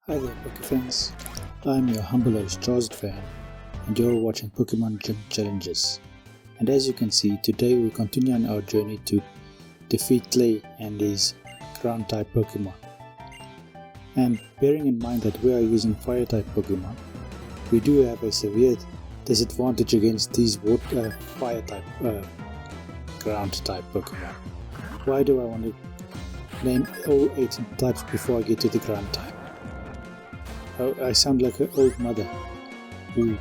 Hi there Pokefans, I'm your humble host Jaws fan and you're watching Pokemon Gym Challenges. And as you can see, today we continue on our journey to defeat Clay and his ground type Pokemon. And bearing in mind that we are using fire type Pokemon, we do have a severe disadvantage against these fire type ground type Pokemon. Why do I want to name all 18 types before I get to the ground type? Oh, I sound like an old mother who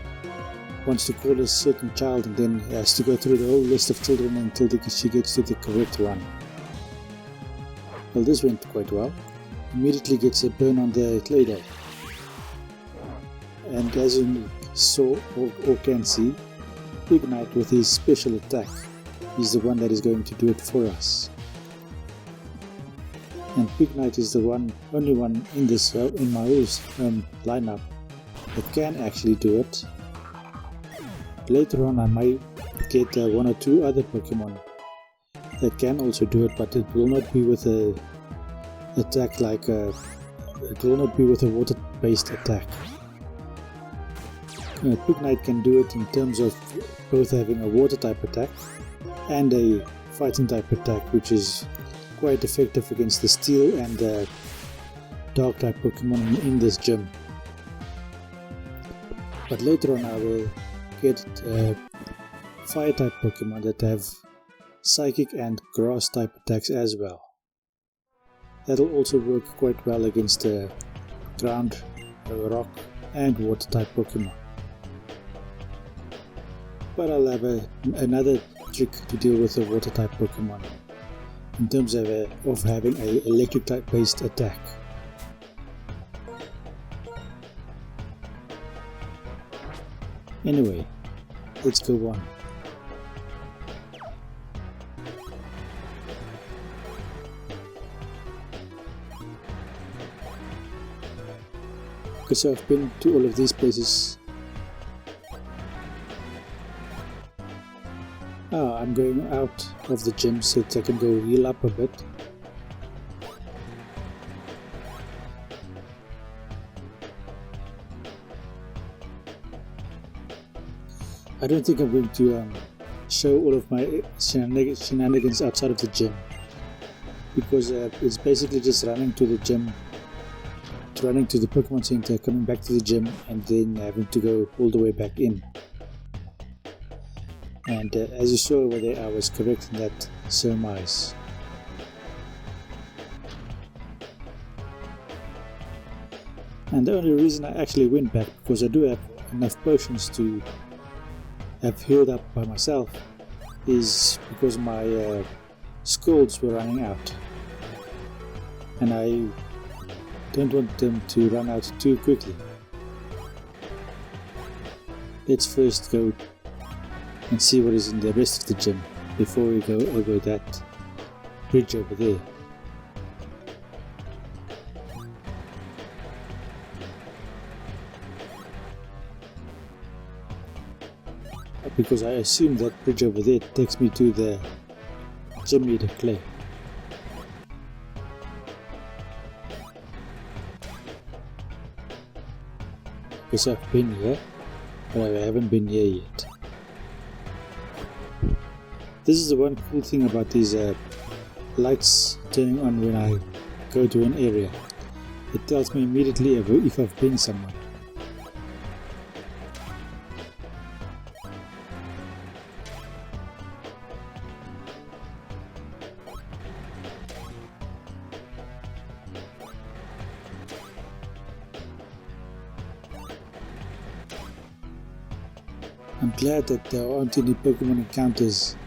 wants to call a certain child and then has to go through the whole list of children until she gets to the correct one. Well, this went quite well. Immediately gets a burn on the Claydol. And as you saw or can see, Ignite with his special attack is the one that is going to do it for us. And Ignite is the only one in this in my lineup that can actually do it. Later on I might get one or two other Pokemon that can also do it, but it will not be with a attack like it will not be with a water based attack. Ignite can do it in terms of both having a water type attack and a fighting type attack, which is quite effective against the steel and dark type Pokemon in this gym. But later on I will get fire type Pokemon that have psychic and grass type attacks as well. That'll also work quite well against ground, rock and water type Pokemon. But I'll have another trick to deal with the water type Pokemon in terms of having an electric type based attack. Anyway, let's go on. Okay, so I've been to all of these places. I'm going out of the gym so that I can go heal up a bit. I don't think I'm going to show all of my shenanigans outside of the gym, because it's basically just running to the gym, running to the Pokemon Center, coming back to the gym and then having to go all the way back in. And as you saw over there, I was correct in that surmise. And the only reason I actually went back, because I do have enough potions to have healed up by myself, is because my scalds were running out. And I don't want them to run out too quickly. Let's first go and see what is in the rest of the gym before we go over that bridge over there. Because I assume that bridge over there takes me to the gym leader Clay. Because I've been here, but I haven't been here yet. This is the one cool thing about these lights turning on when I go to an area. It tells me immediately if I've been somewhere. I'm glad that there aren't any Pokemon encounters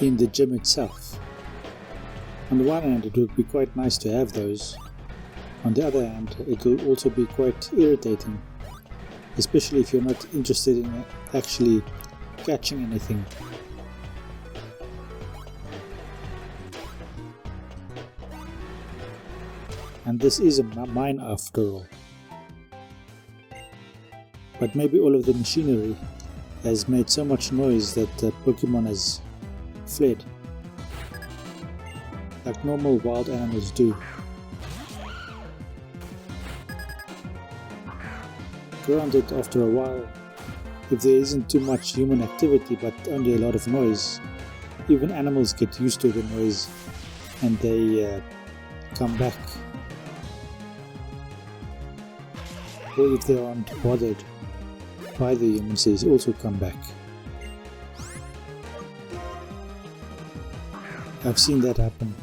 in the gym itself. On the one hand, it would be quite nice to have those. On the other hand, it will also be quite irritating, especially if you're not interested in actually catching anything. And this is a mine after all. But maybe all of the machinery has made so much noise that Pokemon has fled, like normal wild animals do. Granted, after a while, if there isn't too much human activity but only a lot of noise, even animals get used to the noise and they come back. Or if they aren't bothered by the humans, they also come back. I've seen that happen.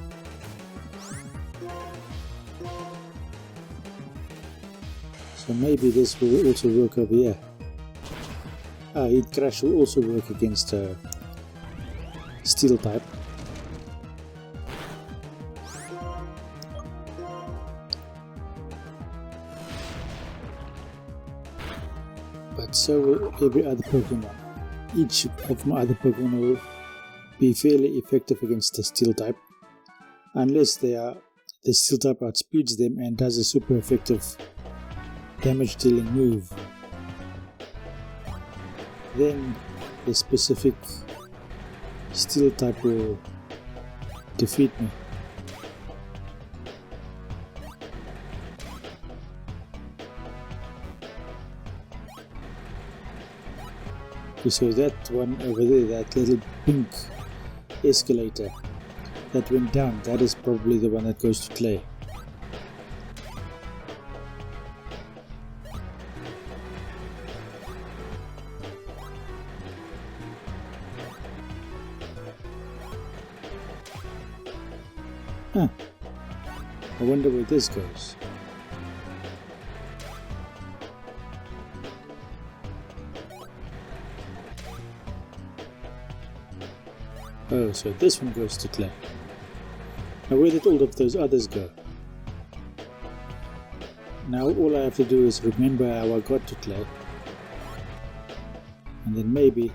So maybe this will also work over here. Heat Crash will also work against Steel type. But so will every other Pokemon. Each of my other Pokemon will be fairly effective against the Steel type, unless the Steel type outspeeds them and does a super effective damage dealing move. Then the specific Steel type will defeat me. So that one over there, that little pink escalator that went down, that is probably the one that goes to Clay. Huh. I wonder where this goes. Oh, so this one goes to Clay. Now where did all of those others go? Now all I have to do is remember how I got to Clay. And then maybe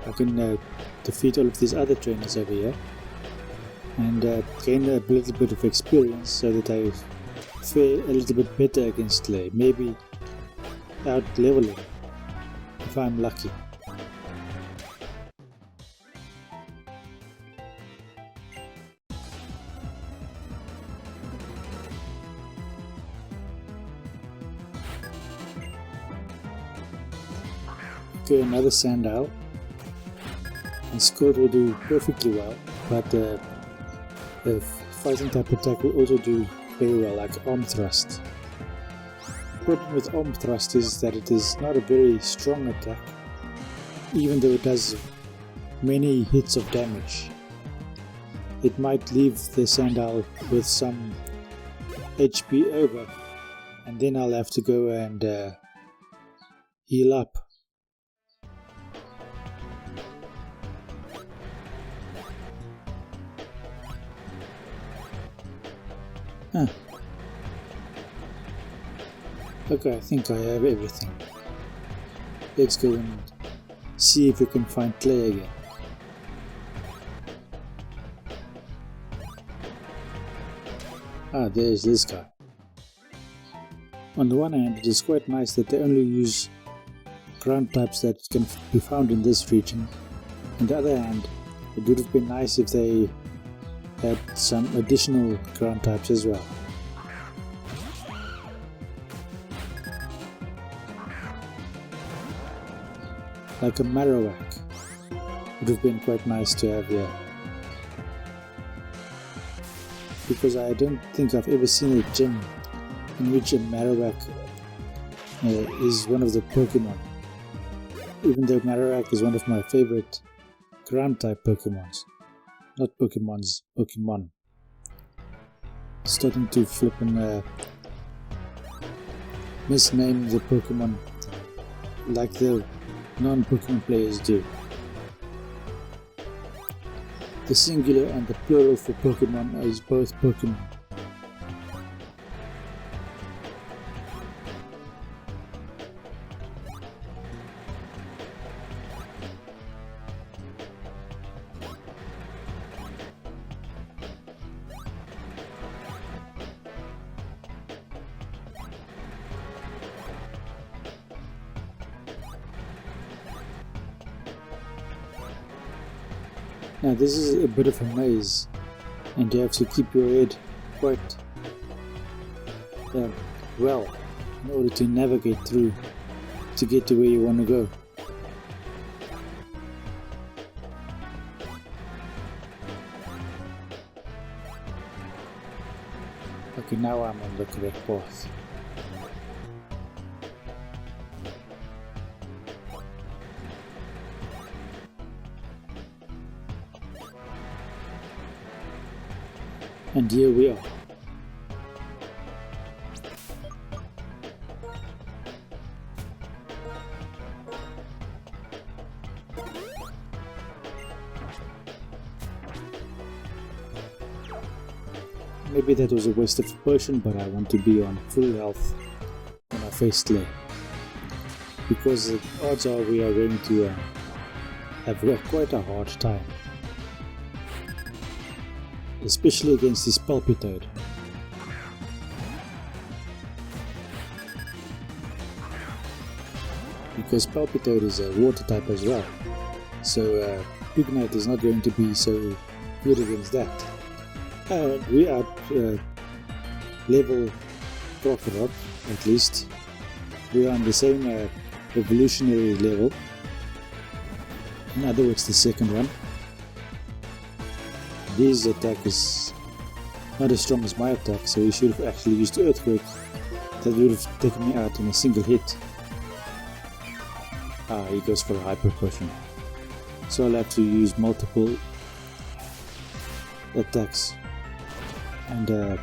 I can defeat all of these other trainers over here and gain a little bit of experience so that I fare a little bit better against Clay. Maybe out leveling if I'm lucky. Okay, another Sandile, and Scold will do perfectly well, but the fighting type attack will also do very well, like Arm Thrust. The problem with Arm Thrust is that it is not a very strong attack, even though it does many hits of damage. It might leave the Sandile with some HP over, and then I'll have to go and heal up. Huh. Okay, I think I have everything. Let's go and see if we can find Clay again. There's this guy. On the one hand, it is quite nice that they only use ground types that can be found in this region. On the other hand, it would have been nice if they had some additional ground types as well. Like a Marowak would have been quite nice to have here. Because I don't think I've ever seen a gym in which a Marowak is one of the Pokemon. Even though Marowak is one of my favorite ground type Pokemons. Not Pokemons, Pokemon. Starting to flip and misname the Pokemon like the non-Pokemon players do. The singular and the plural for Pokemon is both Pokemon. Now this is a bit of a maze, and you have to keep your head quite well in order to navigate through to get to where you want to go. Okay, now I'm on the correct path. And here we are. Maybe that was a waste of a potion, but I want to be on full health when I face Clay. Because the odds are we are going to have quite a hard time. Especially against this Palpitoad. Because Palpitoad is a water type as well. So Ignite is not going to be so good against that. We are level Crocodile, at least. We are on the same evolutionary level. In other words, the second one. This attack is not as strong as my attack, so he should have actually used Earthquake. That would have taken me out in a single hit. He goes for a Hyper Potion. So I'll have to use multiple attacks. And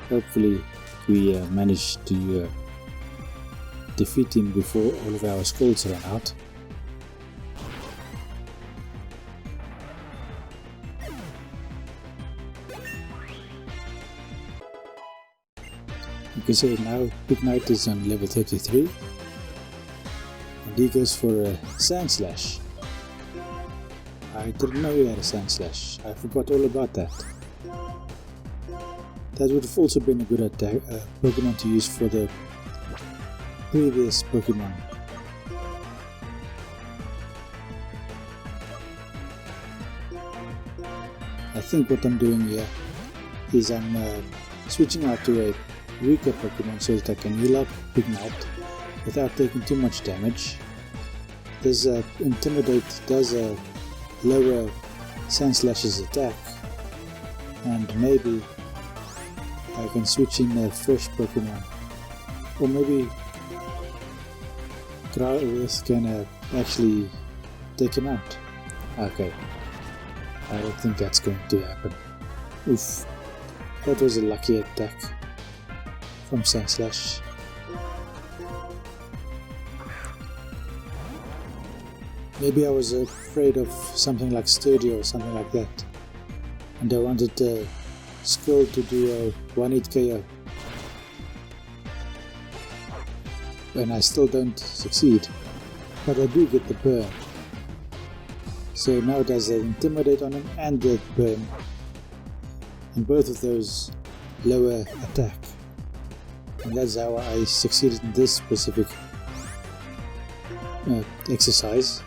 hopefully we manage to defeat him before all of our skulls run out. You can see now Big Knight is on level 33 and he goes for a Sand Slash. I didn't know he had a Sand Slash. I forgot all about that. That would have also been a good attack, Pokemon to use for the previous Pokemon. I think what I'm doing here is I'm switching out to a weaker Pokemon so that I can heal up Big Knight without taking too much damage. This Intimidate does lower Sand Slash's attack, and maybe I can switch in a fresh Pokemon, or maybe Growlithe can actually take him out. Okay, I don't think that's going to happen. Oof, that was a lucky attack from Sand Slash. Maybe I was afraid of something like Sturdy or something like that, and I wanted Skull to do a 1-hit KO. And I still don't succeed, but I do get the burn. So now it does the Intimidate on him and the burn, and both of those lower attack. And that's how I succeeded in this specific exercise.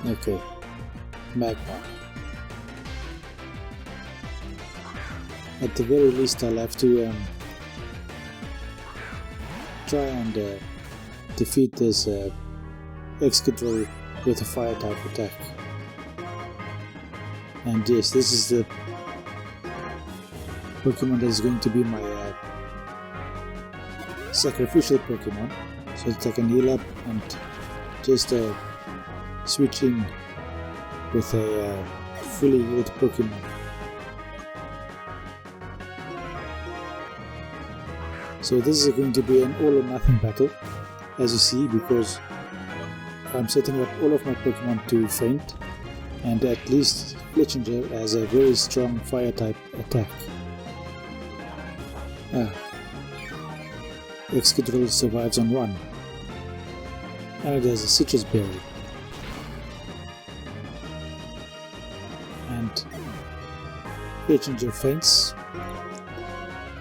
Okay, Magma. At the very least I'll have to try and defeat this Excadrill with a fire type attack. And yes, this is the Pokemon that is going to be my sacrificial Pokemon, so that I can heal up and just switch in with a fully healed Pokemon. So this is going to be an all or nothing battle, as you see, because I'm setting up all of my Pokemon to faint, and at least Fletchinger has a very strong fire type attack. Excadrill survives on 1, and it has a Citrus Berry. And Fletchinger faints.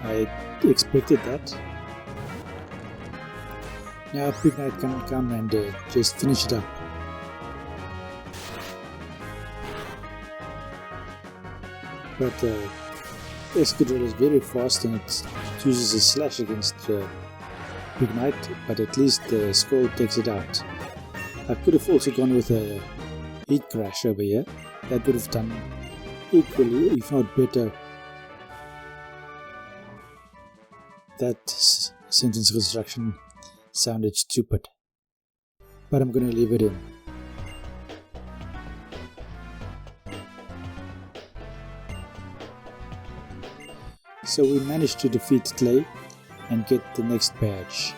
I expected that. Now Big Knight can come and just finish it up. But Escadrille is very fast and it uses a slash against Big Knight, but at least the Skull takes it out. I could have also gone with a Heat Crash over here. That would have done equally, if not better. That sentence construction sounded stupid, but I'm gonna leave it in. So we managed to defeat Clay and get the next badge.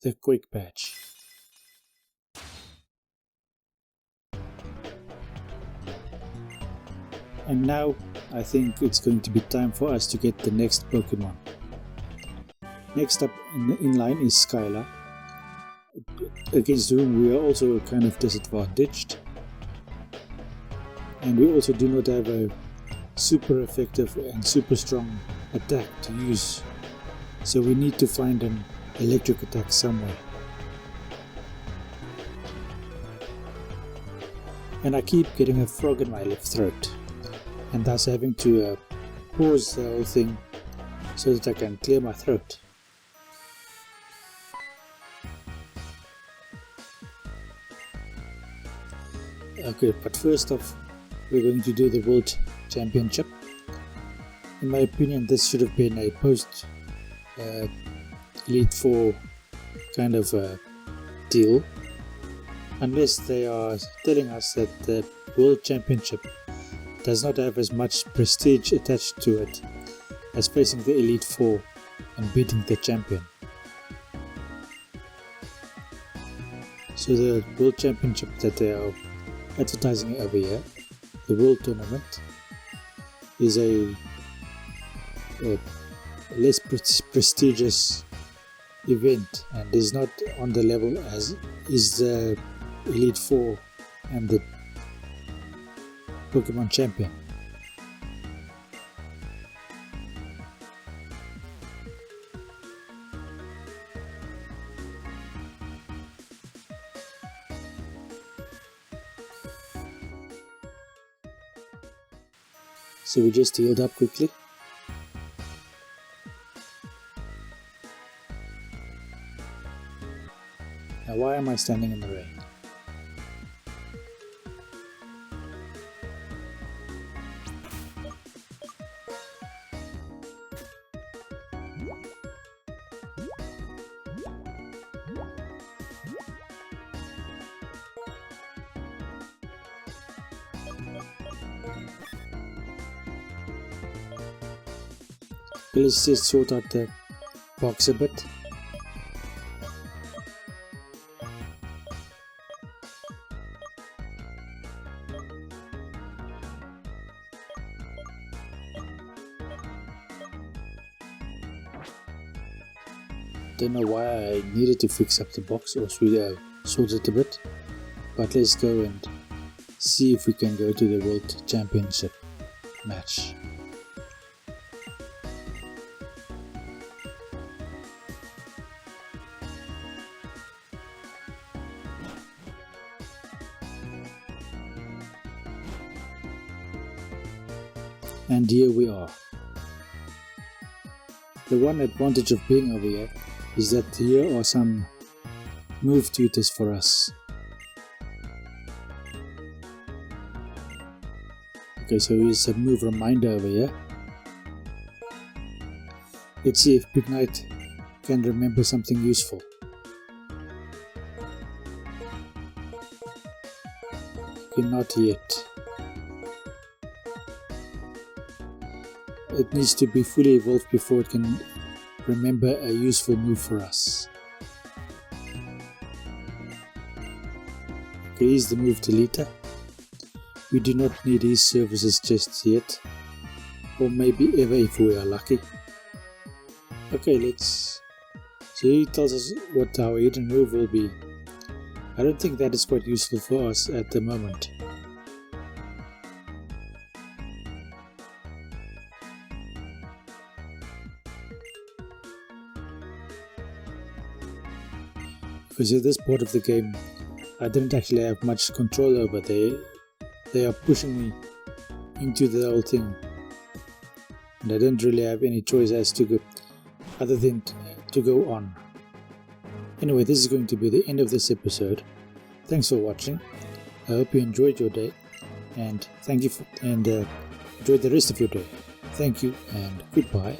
The Quick badge. And now I think it's going to be time for us to get the next Pokemon. Next up in line is Skylar, against whom we are also kind of disadvantaged. And we also do not have a super effective and super strong attack to use. So we need to find an electric attack somewhere. And I keep getting a frog in my left throat, and thus having to pause the whole thing so that I can clear my throat. Okay, but first off, we're going to do the World Championship. In my opinion, this should have been a post Elite Four kind of deal, unless they are telling us that the World Championship does not have as much prestige attached to it as facing the Elite Four and beating the champion. So the World Championship that they are advertising over here, the World Tournament, is a less prestigious event and is not on the level as is the Elite Four and the Pokemon Champion. So we just healed up quickly. Now why am I standing in the rain? Let's just sort out the box a bit. Don't know why I needed to fix up the box or sort it a bit, but let's go and see if we can go to the World Championship match. And here we are. The one advantage of being over here is that here are some move tutors for us. Okay, so here's a move reminder over here. Let's see if Big Knight can remember something useful. Okay, not yet. It needs to be fully evolved before it can remember a useful move for us. Okay, here's the move to Lita. We do not need his services just yet, or maybe ever if we are lucky. Okay, let's... So he tells us what our hidden move will be. I don't think that is quite useful for us at the moment. because in this part of the game I didn't actually have much control over. They are pushing me into the whole thing, and I didn't really have any choice as to go other than to go on. Anyway, this is going to be the end of this episode. Thanks for watching. I hope you enjoyed your day, and enjoy the rest of your day. Thank you and goodbye.